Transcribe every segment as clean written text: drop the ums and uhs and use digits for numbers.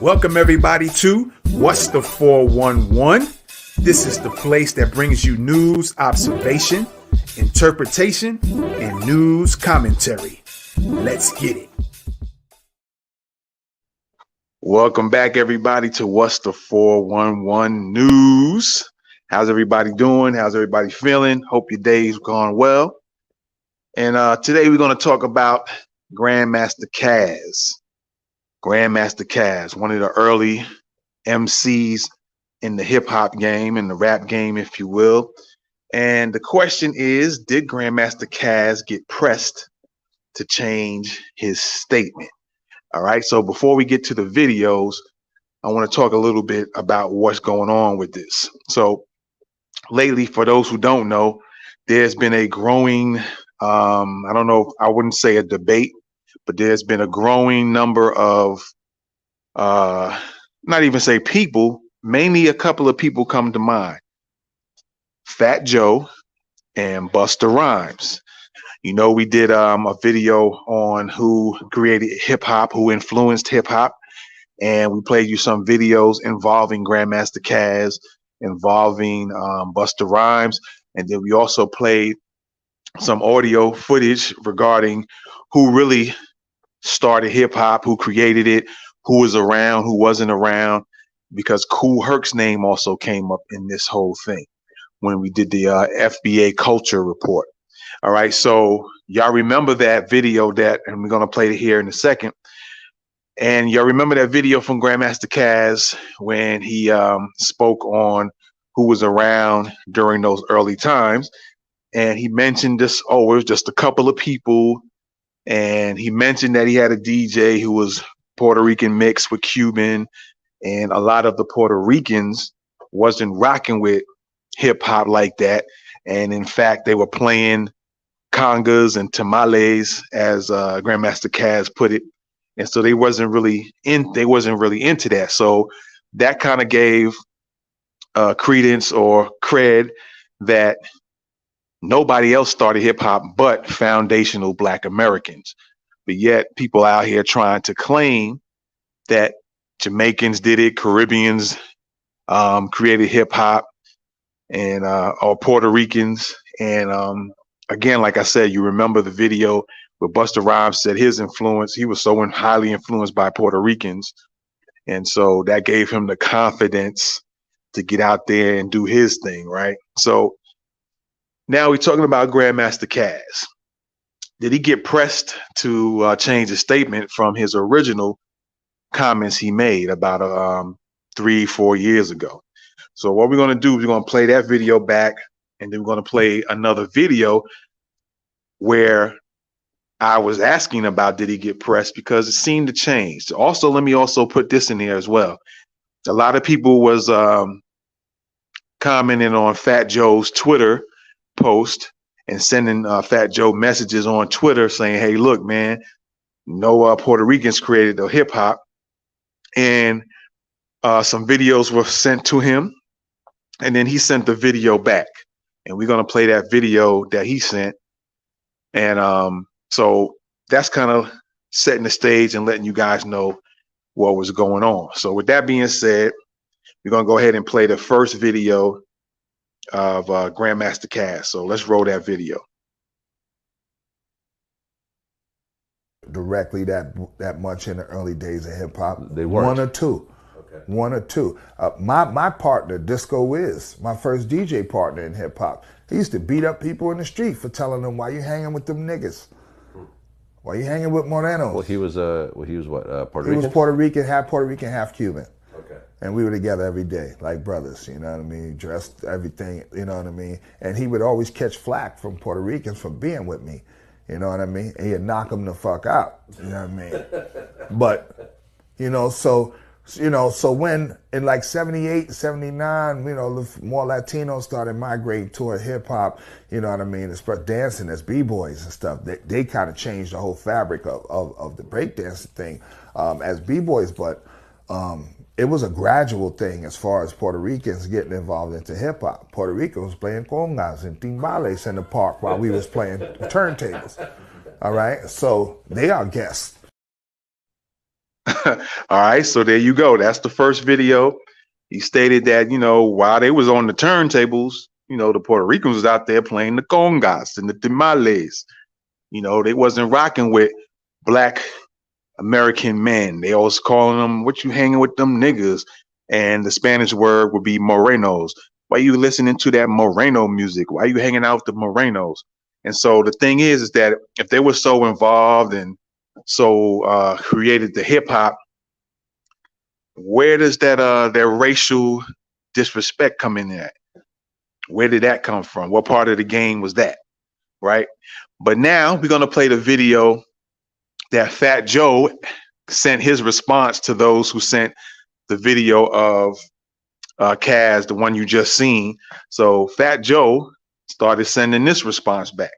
Welcome everybody to What's the 411? This is the place that brings you news, observation, interpretation, and news commentary. Let's get it. Welcome back everybody to What's the 411 News. How's everybody doing? How's everybody feeling? Hope your day's gone well. And today we're going to talk about Grand Master Caz. Grand Master Caz, one of the early MCs in the hip hop game, in the rap game, if you will. And the question is, did Grand Master Caz get pressed to change his statement? All right, so before we get to the videos, I want to talk a little bit about what's going on with this. So lately, for those who don't know, there's been a growing, I don't know, I wouldn't say a debate, but there's been a growing number of, not even say people, mainly a couple of people come to mind. Fat Joe and Busta Rhymes. You know, we did a video on who created hip hop, who influenced hip hop, and we played you some videos involving Grand Master Caz, involving Busta Rhymes, and then we also played some audio footage regarding who really started hip hop, who created it, who was around, who wasn't around, because Kool Herc's name also came up in this whole thing when we did the FBA culture report. All right, so y'all remember that video and we're gonna play it here in a second. And y'all remember that video from Grandmaster Caz when he spoke on who was around during those early times. And he mentioned this, it was just a couple of people. And he mentioned that he had a DJ who was Puerto Rican mixed with Cuban. And a lot of the Puerto Ricans wasn't rocking with hip hop like that. And in fact, they were playing congas and tamales, as Grandmaster Caz put it, and so they wasn't really into that. So that kind of gave credence or cred that nobody else started hip hop but foundational Black Americans. But yet people out here trying to claim that Jamaicans did it, Caribbeans created hip hop, and or Puerto Ricans. And again, like I said, you remember the video where Busta Rhymes said his influence, he was so highly influenced by Puerto Ricans. And so that gave him the confidence to get out there and do his thing, right? So now we're talking about Grandmaster Caz. Did he get pressed to change his statement from his original comments he made about 3-4 years ago? So what we're going to do is we're going to play that video back, and then we're going to play another video where I was asking about did he get pressed, because it seemed to change. Also, let me also put this in here as well. A lot of people was commenting on Fat Joe's Twitter post and sending Fat Joe messages on Twitter saying, hey, look, man, no Puerto Ricans created the hip hop. And some videos were sent to him, and then he sent the video back. And we're going to play that video that he sent. And so that's kind of setting the stage and letting you guys know what was going on. So with that being said, we're going to go ahead and play the first video of Grandmaster Caz. So let's roll that video. Directly that much in the early days of hip hop. They weren't. One or two. Okay. One or two. My partner, Disco Wiz, my first DJ partner in hip hop, he used to beat up people in the street for telling them, why you hanging with them niggas? Why you hanging with Morenos? Well, he was what, Puerto He Rican? was Puerto Rican, half Cuban. Okay. And we were together every day, like brothers, you know what I mean? Dressed, everything, you know what I mean? And he would always catch flack from Puerto Ricans for being with me, you know what I mean? And he'd knock them the fuck out, you know what I mean? But, so when in like 78, 79, more Latinos started migrating toward hip hop, you know what I mean, as dancing as b-boys and stuff, they kind of changed the whole fabric of the breakdancing thing as b-boys, but it was a gradual thing as far as Puerto Ricans getting involved into hip hop. Puerto Rico was playing congas and timbales in the park while we was playing turntables. All right, so they are guests. All right, so there you go. That's the first video. He stated that, while they was on the turntables, the Puerto Ricans was out there playing the congas and the tamales. They wasn't rocking with black American men. They always calling them, what you hanging with them niggas? And the Spanish word would be morenos. Why you listening to that moreno music? Why you hanging out with the morenos? And so the thing is that if they were so involved and so created the hip hop, where does that their racial disrespect come in at? Where did that come from? What part of the game was that? Right? But now we're gonna play the video that Fat Joe sent his response to those who sent the video of Caz, the one you just seen. So Fat Joe started sending this response back,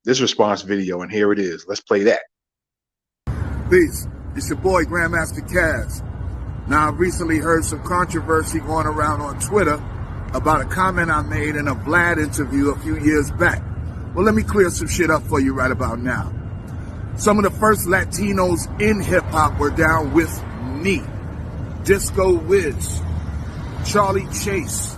this response video, and here it is. Let's play that. Peace. It's your boy, Grand Master Caz. Now, I've recently heard some controversy going around on Twitter about a comment I made in a Vlad interview a few years back. Well, let me clear some shit up for you right about now. Some of the first Latinos in hip-hop were down with me. Disco Wiz, Charlie Chase,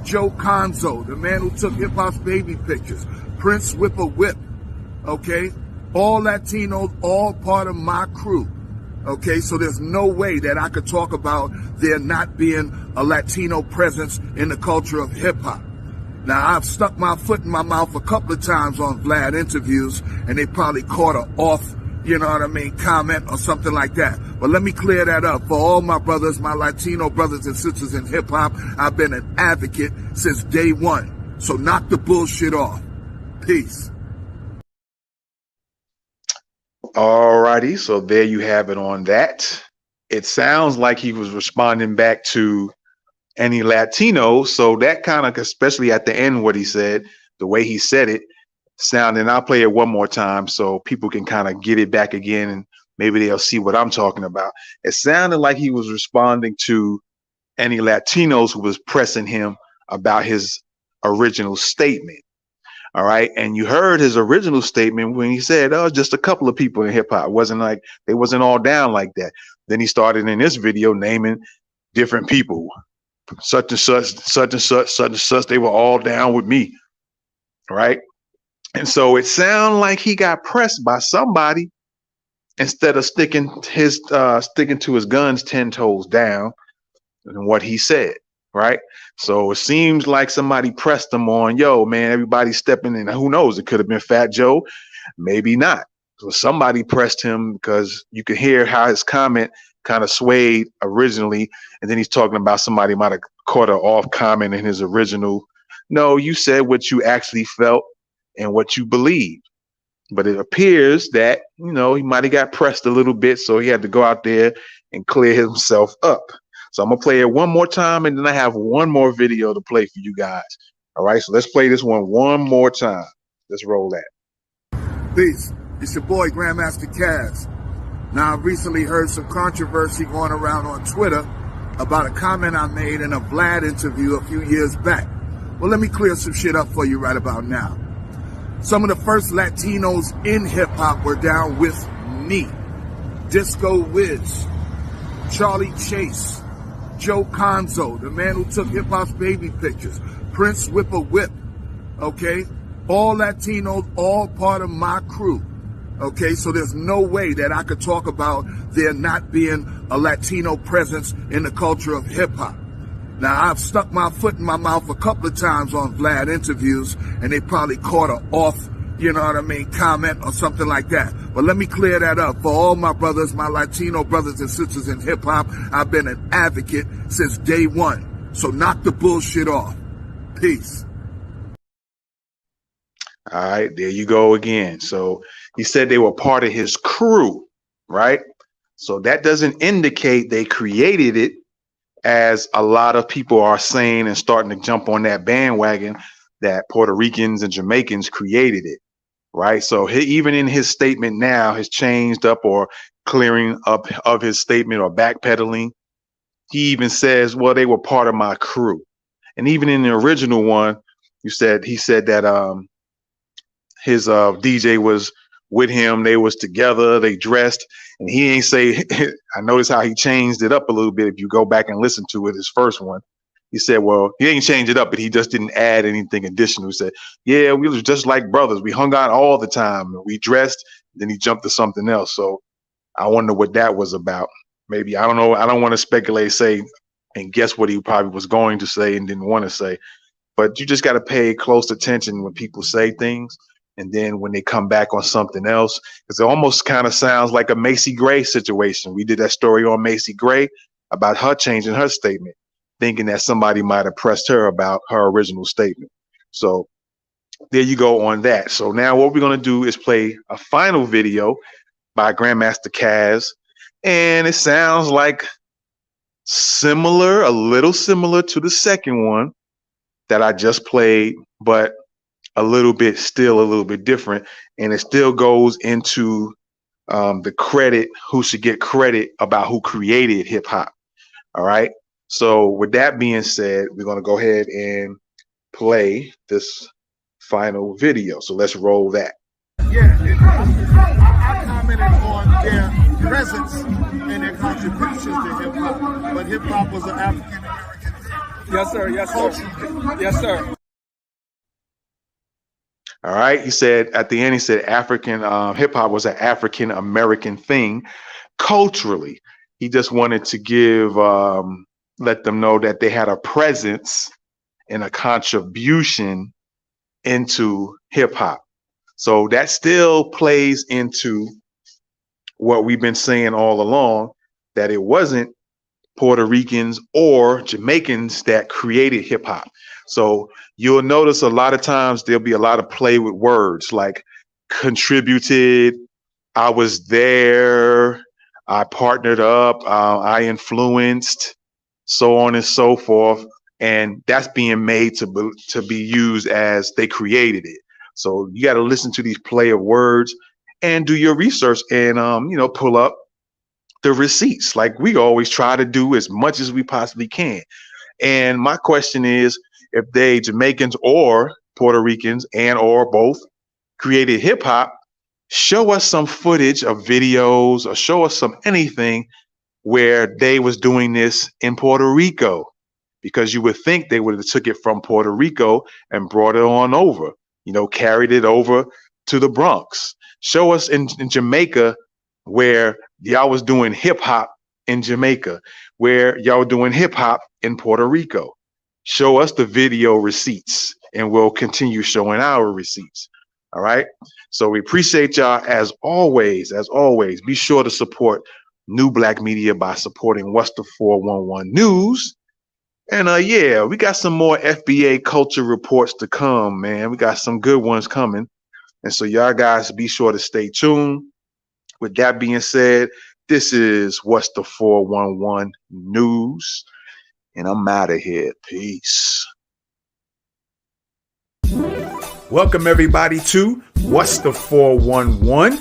Joe Conzo, the man who took hip-hop's baby pictures, Prince Whipper Whip, okay? All Latinos, all part of my crew, okay? So there's no way that I could talk about there not being a Latino presence in the culture of hip-hop. Now, I've stuck my foot in my mouth a couple of times on Vlad interviews, and they probably caught an off, comment or something like that. But let me clear that up. For all my brothers, my Latino brothers and sisters in hip-hop, I've been an advocate since day one. So knock the bullshit off. Peace. All righty, so there you have it on that. It sounds like he was responding back to any Latinos, so that kind of, especially at the end, what he said, the way he said it, sounding. I'll play it one more time so people can kind of get it back again, and maybe they'll see what I'm talking about. It sounded like he was responding to any Latinos who was pressing him about his original statement. All right. And you heard his original statement when he said, oh, just a couple of people in hip hop. It wasn't like they wasn't all down like that. Then he started in this video naming different people, such and such, such and such, such and such. They were all down with me. Right. And so it sounded like he got pressed by somebody instead of sticking to his guns 10 toes down and what he said. Right. So it seems like somebody pressed him on, yo, man, everybody stepping in. Who knows? It could have been Fat Joe. Maybe not. So somebody pressed him because you could hear how his comment kind of swayed originally. And then he's talking about somebody might have caught an off comment in his original. No, you said what you actually felt and what you believed. But it appears that, he might have got pressed a little bit. So he had to go out there and clear himself up. So I'm going to play it one more time, and then I have one more video to play for you guys. All right, so let's play this one more time. Let's roll that. Peace. It's your boy, Grand Master Caz. Now, I've recently heard some controversy going around on Twitter about a comment I made in a Vlad interview a few years back. Well, let me clear some shit up for you right about now. Some of the first Latinos in hip-hop were down with me. Disco Wiz, Charlie Chase, Joe Conzo, the man who took hip-hop's baby pictures, Prince Whipper Whip, okay? All Latinos, all part of my crew, okay? So there's no way that I could talk about there not being a Latino presence in the culture of hip-hop. Now, I've stuck my foot in my mouth a couple of times on Vlad interviews, and they probably caught an off, comment or something like that. But let me clear that up. For all my brothers, my Latino brothers and sisters in hip-hop, I've been an advocate since day one. So knock the bullshit off. Peace. All right, there you go again. So he said they were part of his crew, right? So that doesn't indicate they created it, as a lot of people are saying and starting to jump on that bandwagon that Puerto Ricans and Jamaicans created it, right? So even in his statement now, has changed up or clearing up of his statement or backpedaling. He even says, well, they were part of my crew. And even in the original one, he said that his DJ was with him. They was together, they dressed, and he ain't say, I noticed how he changed it up a little bit. If you go back and listen to it, his first one, he said, well, he ain't changed it up, but he just didn't add anything additional. He said, yeah, we was just like brothers. We hung out all the time. We dressed, then he jumped to something else. So I wonder what that was about. Maybe, I don't know. I don't want to speculate, say, and guess what he probably was going to say and didn't want to say. But you just got to pay close attention when people say things. And then when they come back on something else, because it almost kind of sounds like a Macy Gray situation. We did that story on Macy Gray about her changing her statement, thinking that somebody might have pressed her about her original statement. So there you go on that. So now what we're going to do is play a final video by Grand Master Caz. And it sounds like similar, a little similar to the second one that I just played, but still a little bit different. And it still goes into the credit, who should get credit about who created hip hop. All right. So with that being said, we're going to go ahead and play this final video. So let's roll that. Yeah, I commented on their presence and their contributions to hip hop, but hip hop was an African American thing. Yes, sir. Yes, sir. Yes, sir. All right. He said at the end, he said African hip hop was an African American thing culturally. He just wanted to give, let them know that they had a presence and a contribution into hip hop. So that still plays into what we've been saying all along, that it wasn't Puerto Ricans or Jamaicans that created hip hop. So you'll notice a lot of times there'll be a lot of play with words like contributed, I was there, I partnered up, I influenced, so on and so forth. And that's being made to be used as they created it. So you got to listen to these play of words and do your research and, pull up the receipts like we always try to do as much as we possibly can. And my question is, if they Jamaicans or Puerto Ricans and or both created hip hop, show us some footage of videos or show us some anything where they was doing this in Puerto Rico, because you would think they would have took it from Puerto Rico and brought it on over, carried it over to the Bronx. Show us in Jamaica where y'all was doing hip hop in Jamaica, where y'all were doing hip hop in Puerto Rico. Show us the video receipts and we'll continue showing our receipts. All right. So we appreciate y'all as always. Be sure to support New Black Media by supporting What's the 411 News. And yeah, we got some more FBA culture reports to come, man. We got some good ones coming. And so y'all guys be sure to stay tuned. With that being said, this is What's the 411 News. And I'm out of here. Peace. Welcome everybody to What's the 411.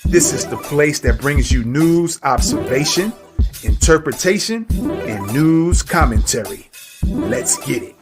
This is the place that brings you news, observation, interpretation, and news commentary. Let's get it.